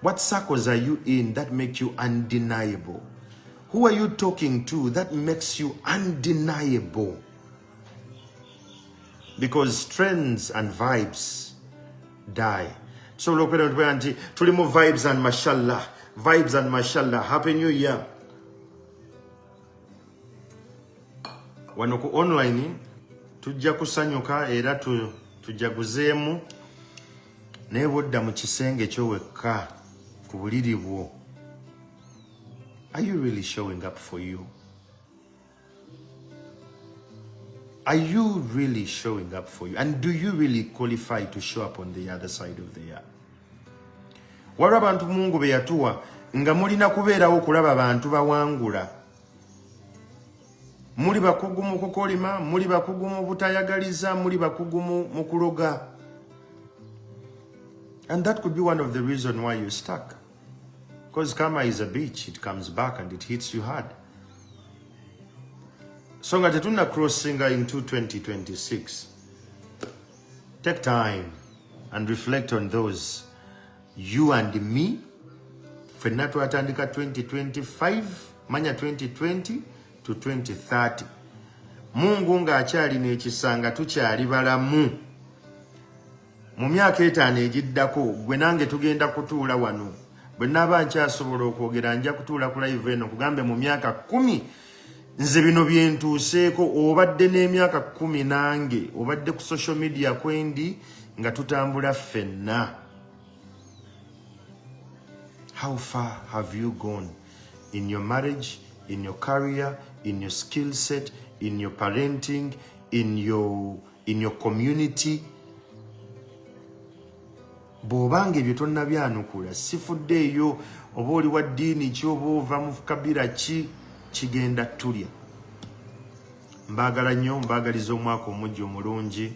What circles are you in that make you undeniable? Who are you talking to that makes you undeniable? Because trends and vibes die. So look at it, tulimu vibes and mashallah. Vibes and mashallah. Happy New Year. Wano ku online tujja kusanyuka era tujaguzeemu naye bodda mu kisenge kyowekka ku buliri bwo. Are you really showing up for you? Are you really showing up for you? And do you really qualify to show up on the other side of the year? Waliwo abantu Mungu be yatuwa nga mulina kubeerawo okulaba abantu bawangula. Muli bakugu mu kukolima, muli bakugu mu butayagaliza, muli bakugu mu kuloga. And that could be one of the reasons why you're stuck. Because karma is a beach, it comes back and it hits you hard. So nga tetuna crossing into 2026. Take time and reflect on those. You and me. Fenna twatandika 2025, manya 2020 to 2030. Mungu nga akyali n'ekisanga tukyali balamu. Mu myaka 5 egiddako gwe nange tugenda kutuula wano. Bwe naba nkyasobola okwogera nja kutuula ku live eno kugambe mu myaka 10 nze bino byentuuseeko obadde n'emyaka 10 nange obadde ku social media kwendi nga tutambula ffenna. How far have you gone in your marriage, in your career, in your skill set, in your parenting, in your community? Bw'obanga ebyo tonnabyanukula sifuddeeyo oba oli wa ddiini ki oba ova mu kabira ki kigenda tulya. Mbaagala nnyo, mbaagaliza omwaka omujja omulungi.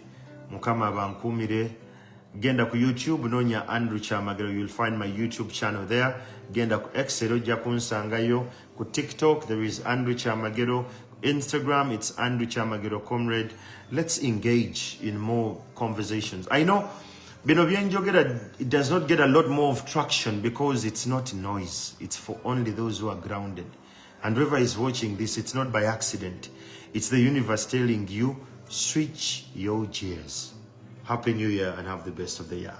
Mukama abankuumire. Genda ku YouTube noonya Andrew Kyamagero. You'll find my YouTube channel there. Genda ku X ojja kunsangayo. Ku TikTok there is Andrew Kyamagero. Instagram it's Andrew Kyamagero Comrade. Let's engage in more conversations. I know bino byenjogera, it does not get a lot more of traction because it's not noise. It's for only those who are grounded. And whoever is watching this, it's not by accident. It's the universe telling you, switch your gears. Happy New Year and have the best of the year.